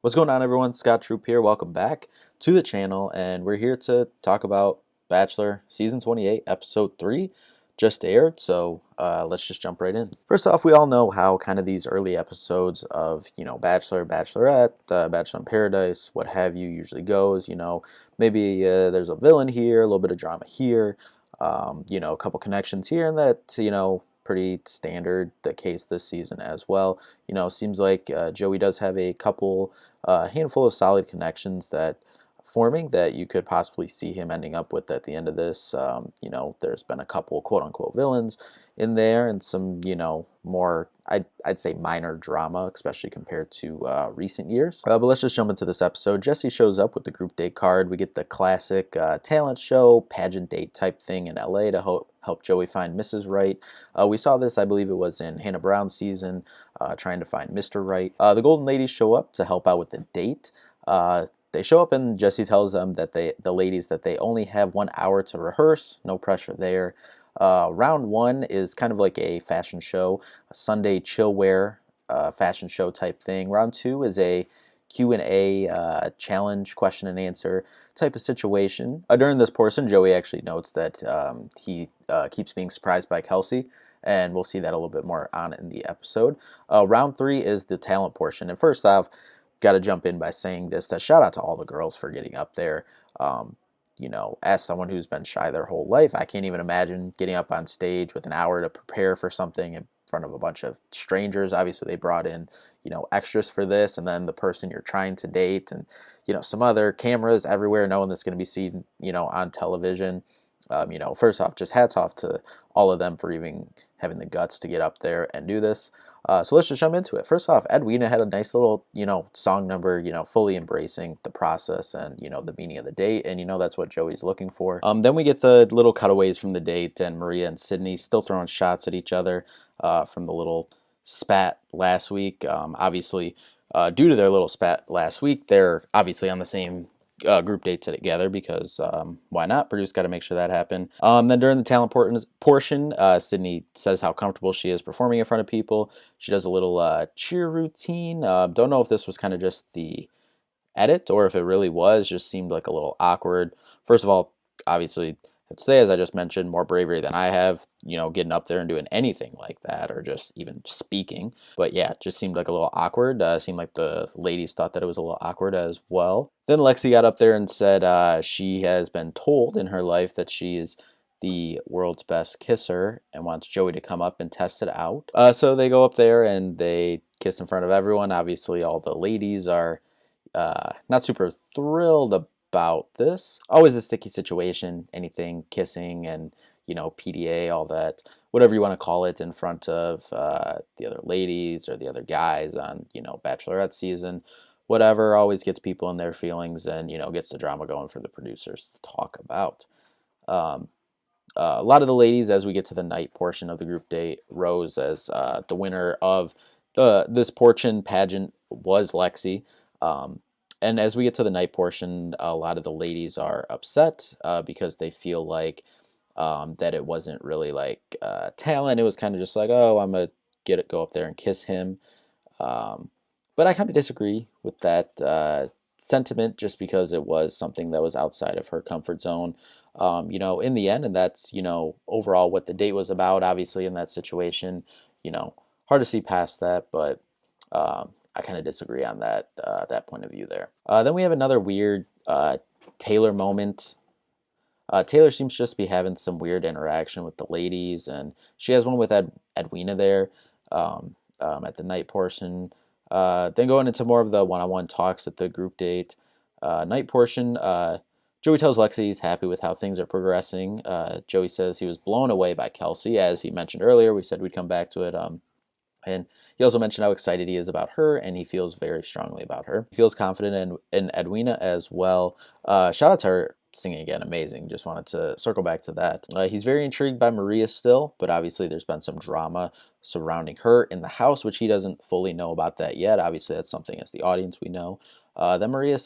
What's going on, everyone? Scott Troop here. Welcome back to the channel, and we're here to talk about Bachelor Season 28, Episode 3, just aired, so let's just jump right in. First off, we all know how kind of these early episodes of, Bachelor, Bachelorette, Bachelor in Paradise, what have you, usually goes. Maybe there's a villain here, a little bit of drama here, a couple connections here, and that, pretty standard the case this season as well. Seems like Joey does have a couple handful of solid connections that forming that you could possibly see him ending up with at the end of this. There's been a couple quote unquote villains in there and some, more, I'd say minor drama, especially compared to recent years. But let's just jump into this episode. Jesse shows up with the group date card. We get the classic talent show, pageant date type thing in LA to help Joey find Mrs. Right. We saw this, I believe it was in Hannah Brown's season, trying to find Mr. Right. The Golden Ladies show up to help out with the date. They show up and Jesse tells them that the ladies that they only have 1 hour to rehearse. No pressure there. Round one is kind of like a fashion show, a Sunday chill wear fashion show type thing. Round two is a Q&A challenge, question and answer type of situation. During this portion, Joey actually notes that he keeps being surprised by Kelsey, and we'll see that a little bit more on in the episode. Round three is the talent portion, and first off, got to jump in by saying this, that shout out to all the girls for getting up there. As someone who's been shy their whole life, I can't even imagine getting up on stage with an hour to prepare for something in front of a bunch of strangers. Obviously, they brought in, extras for this, and then the person you're trying to date, and, some other cameras everywhere, knowing that's going to be seen, on television. First off, just hats off to all of them for even having the guts to get up there and do this. So let's just jump into it. First off, Edwina had a nice little, song number, fully embracing the process and, the meaning of the date. And, that's what Joey's looking for. Then we get the little cutaways from the date, and Maria and Sydney still throwing shots at each other from the little spat last week. Obviously, due to their little spat last week, they're obviously on the same group date together because why not? Produce got to make sure that happen. Then during the talent portion, Sydney says how comfortable she is performing in front of people. She does a little cheer routine. Don't know if this was kind of just the edit or if it really was. Just seemed like a little awkward. First of all, obviously, I'd say, as I just mentioned, more bravery than I have, getting up there and doing anything like that or just even speaking. But yeah, it just seemed like a little awkward. Seemed like the ladies thought that it was a little awkward as well. Then Lexi got up there and said she has been told in her life that she is the world's best kisser and wants Joey to come up and test it out. So they go up there and they kiss in front of everyone. Obviously, all the ladies are not super thrilled about this. Always a sticky situation, anything kissing and, PDA, all that, whatever you want to call it, in front of the other ladies or the other guys on, Bachelorette season, whatever, always gets people in their feelings and, gets the drama going for the producers to talk about. A lot of the ladies, as we get to the night portion of the group date, Rose as the winner of this portion pageant was Lexi. And as we get to the night portion, a lot of the ladies are upset because they feel like that it wasn't really like talent. It was kind of just like, oh, I'm going to go up there and kiss him. But I kind of disagree with that sentiment just because it was something that was outside of her comfort zone. In the end, and that's, overall what the date was about, obviously, in that situation, hard to see past that, but I kind of disagree on that point of view there. Then we have another weird Taylor moment. Taylor seems to just be having some weird interaction with the ladies, and she has one with Edwina there at the night portion. Then going into more of the one-on-one talks at the group date. Night portion, Joey tells Lexi he's happy with how things are progressing. Joey says he was blown away by Kelsey, as he mentioned earlier. We said we'd come back to it. And he also mentioned how excited he is about her, and he feels very strongly about her. He feels confident in Edwina as well. Shout out to her singing again, amazing. Just wanted to circle back to that. He's very intrigued by Maria still, but obviously there's been some drama surrounding her in the house, which he doesn't fully know about that yet. Obviously that's something as the audience we know. Then Maria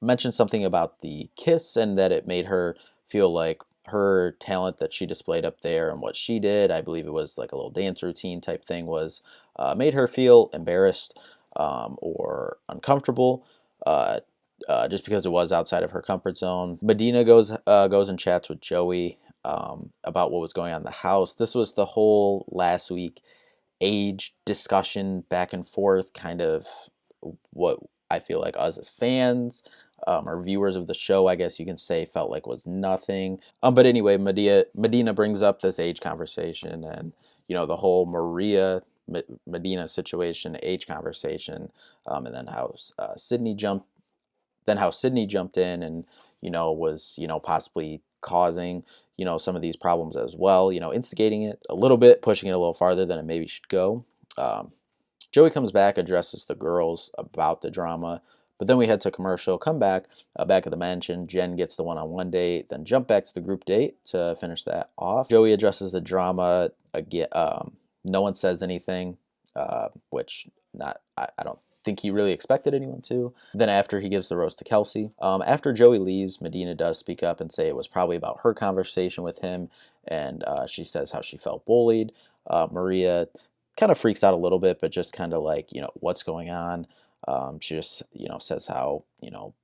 mentioned something about the kiss and that it made her feel like her talent that she displayed up there and what she did, I believe it was like a little dance routine type thing, was made her feel embarrassed. or uncomfortable. Just because it was outside of her comfort zone. Medina goes and chats with Joey about what was going on in the house. This was the whole last week age discussion back and forth, kind of what I feel like us as fans or viewers of the show, I guess you can say, felt like was nothing. But anyway, Medina brings up this age conversation, and the whole Medina situation, age conversation, and then how Sydney jumped in and was possibly causing some of these problems as well, instigating it a little bit, pushing it a little farther than it maybe should go. um, Joey comes back, addresses the girls about the drama, but then we head to commercial, come back at the mansion. Jen gets the one-on-one date, then jump back to the group date to finish that off. Joey addresses the drama again. No one says anything, which I don't think he really expected anyone to. Then after, he gives the rose to Kelsey. After Joey leaves, Medina does speak up and say it was probably about her conversation with him, and she says how she felt bullied. Maria kind of freaks out a little bit, but just kind of like, what's going on. She just, says how,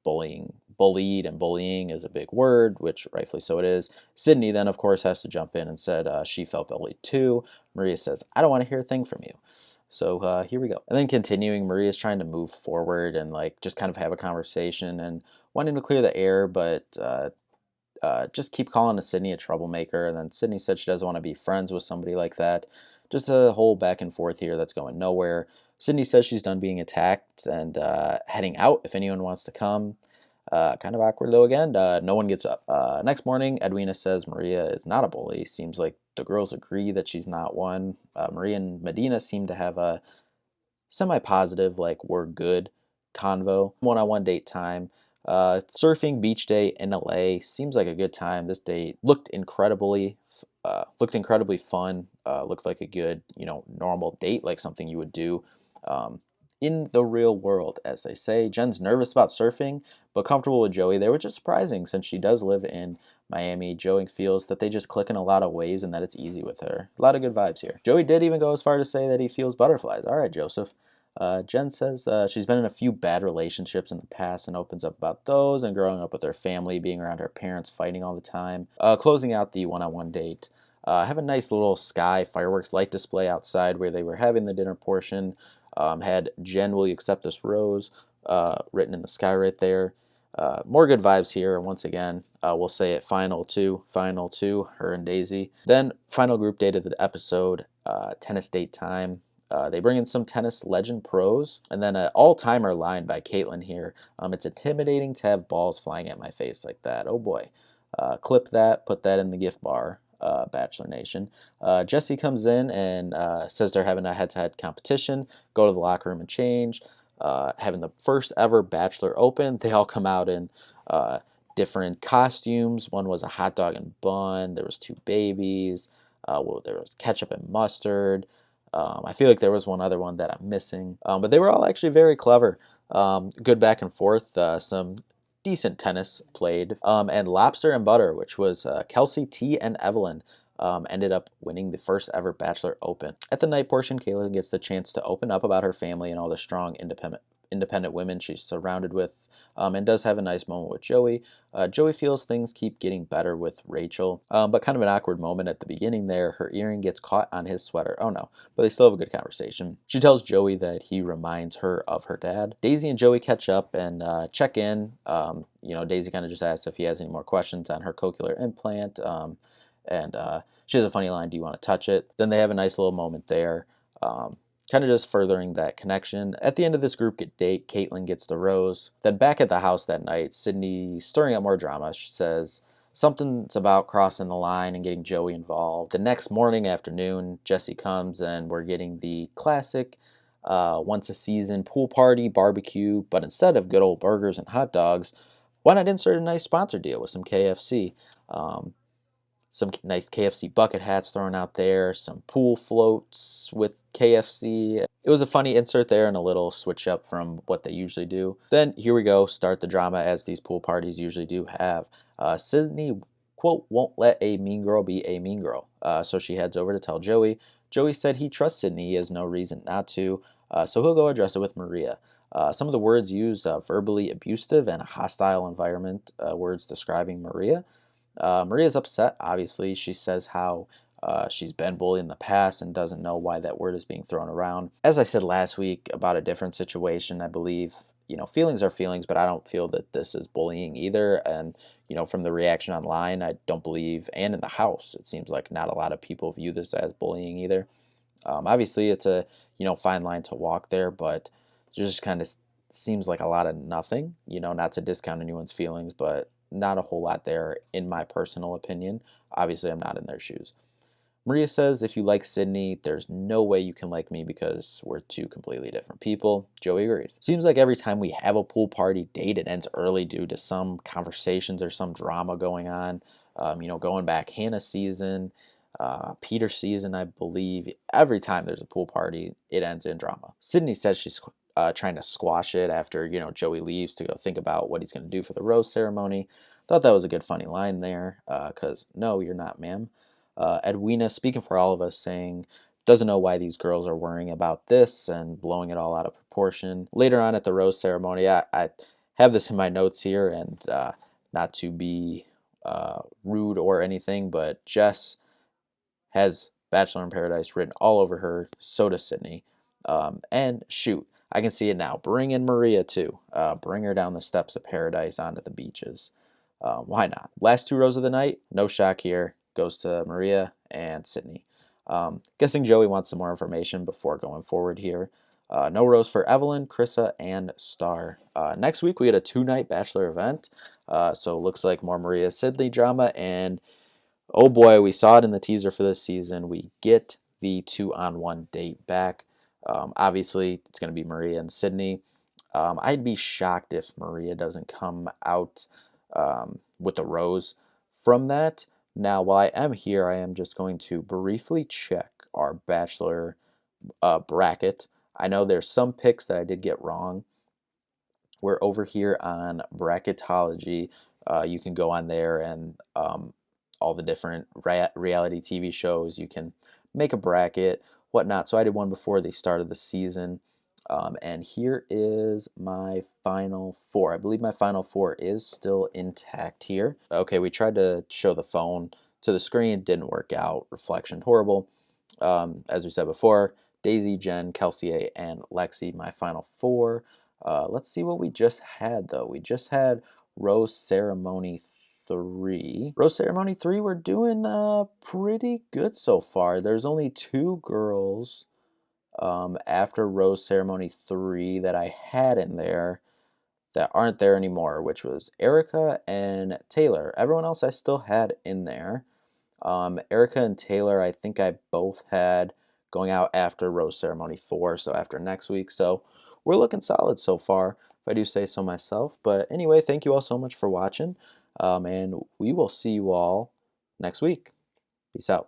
bullied and bullying is a big word, which rightfully so it is. Sydney then, of course, has to jump in and said she felt bullied too. Maria says, I don't want to hear a thing from you. So here we go. And then continuing, Maria's trying to move forward and like just kind of have a conversation and wanting to clear the air, but just keep calling Sydney a troublemaker. And then Sydney said she doesn't want to be friends with somebody like that. Just a whole back and forth here that's going nowhere. Sydney says she's done being attacked and heading out if anyone wants to come. Kind of awkward though again. No one gets up. Next morning, Edwina says Maria is not a bully. Seems like the girls agree that she's not one. Maria and Medina seem to have a semi-positive, like, we're good convo. One-on-one date time. Surfing beach day in LA seems like a good time. This date looked incredibly fun. Looked like a good, normal date, like something you would do in the real world, as they say. Jen's nervous about surfing, but comfortable with Joey there, which is surprising since she does live in Miami. Joey feels that they just click in a lot of ways and that it's easy with her. A lot of good vibes here. Joey did even go as far to say that he feels butterflies. All right, Joseph. Jen says she's been in a few bad relationships in the past and opens up about those and growing up with her family, being around her parents, fighting all the time. Closing out the one-on-one date. Have a nice little sky fireworks light display outside where they were having the dinner portion. Had Jen, will you accept this rose, written in the sky right there. More good vibes here. Once again, we'll say it, final two, her and Daisy. Then final group date of the episode, tennis date time. They bring in some tennis legend pros, and then an all-timer line by Caitlin here. It's intimidating to have balls flying at my face like that. Oh boy. Clip that, put that in the gift bar, Bachelor Nation. Jesse comes in and says they're having a head-to-head competition. Go to the locker room and change. Having the first ever Bachelor Open. They all come out in different costumes. One was a hot dog and bun. There was two babies. There was ketchup and mustard. I feel like there was one other one that I'm missing. But they were all actually very clever. Good back and forth. Some decent tennis played. And Lobster and Butter, which was Kelsey, T, and Evelyn, ended up winning the first ever Bachelor Open. At the night portion, Kayla gets the chance to open up about her family and all the strong, independent women she's surrounded with, and does have a nice moment with Joey. Joey feels things keep getting better with Rachel, but kind of an awkward moment at the beginning there. Her earring gets caught on his sweater. Oh no, but they still have a good conversation. She tells Joey that he reminds her of her dad. Daisy and Joey catch up and check in. Daisy kind of just asks if he has any more questions on her cochlear implant, and she has a funny line, do you want to touch it? Then they have a nice little moment there. Kind of just furthering that connection. At the end of this group date, Caitlin gets the rose. Then back at the house that night, Sydney stirring up more drama. She says something's about crossing the line and getting Joey involved. The next afternoon, Jesse comes and we're getting the classic once a season pool party, barbecue, but instead of good old burgers and hot dogs, why not insert a nice sponsor deal with some KFC? Some nice KFC bucket hats thrown out there, some pool floats with KFC. It was a funny insert there and a little switch up from what they usually do. Then here we go, start the drama as these pool parties usually do have. Sydney, quote, won't let a mean girl be a mean girl. So she heads over to tell Joey. Joey said he trusts Sydney, he has no reason not to. So he'll go address it with Maria. Some of the words used: verbally abusive and hostile environment, words describing Maria. Maria's upset, obviously. She says how she's been bullied in the past and doesn't know why that word is being thrown around. As I said last week about a different situation, I believe, feelings are feelings, but I don't feel that this is bullying either. And, from the reaction online, I don't believe, and in the house, it seems like not a lot of people view this as bullying either. Obviously, it's a, fine line to walk there, but it just kind of seems like a lot of nothing, not to discount anyone's feelings, but not a whole lot there, in my personal opinion. Obviously, I'm not in their shoes. Maria says, if you like Sydney, there's no way you can like me because we're two completely different people. Joey agrees. Seems like every time we have a pool party date, it ends early due to some conversations or some drama going on. Going back Hannah's season, Peter's season, I believe, every time there's a pool party, it ends in drama. Sydney says she's trying to squash it after, Joey leaves to go think about what he's going to do for the rose ceremony. Thought that was a good funny line there, because no, you're not, ma'am. Edwina, speaking for all of us, saying doesn't know why these girls are worrying about this and blowing it all out of proportion. Later on at the rose ceremony, I have this in my notes here, and not to be rude or anything, but Jess has Bachelor in Paradise written all over her. So does Sydney. And shoot, I can see it now. Bring in Maria too. Bring her down the steps of paradise onto the beaches. Why not? Last two rows of the night, no shock here. Goes to Maria and Sydney. Guessing Joey wants some more information before going forward here. No rose for Evelyn, Krissa, and Star. Next week we get a 2-night Bachelor event. So looks like more Maria Sydney drama, and oh boy, we saw it in the teaser for this season. We get the 2-on-1 date back. Obviously, it's going to be Maria and Sydney. I'd be shocked if Maria doesn't come out with a rose from that. Now, while I am here, I am just going to briefly check our Bachelor bracket. I know there's some picks that I did get wrong. We're over here on Bracketology. You can go on there and all the different reality TV shows. You can make a bracket, whatnot. So I did one before they started the season. And here is my final four. I believe my final four is still intact here. Okay, we tried to show the phone to the screen. Didn't work out. Reflection horrible. As we said before, Daisy, Jen, Kelsey A, and Lexi, my final four. Let's see what we just had, though. We just had Rose Ceremony 3. Rose Ceremony 3, we're doing pretty good so far. There's only 2 girls after Rose Ceremony 3 that I had in there that aren't there anymore, which was Erica and Taylor. Everyone else I still had in there. Erica and Taylor, I think I both had going out after Rose Ceremony 4, so after next week. So we're looking solid so far, if I do say so myself. But anyway, thank you all so much for watching, and we will see you all next week. Peace out.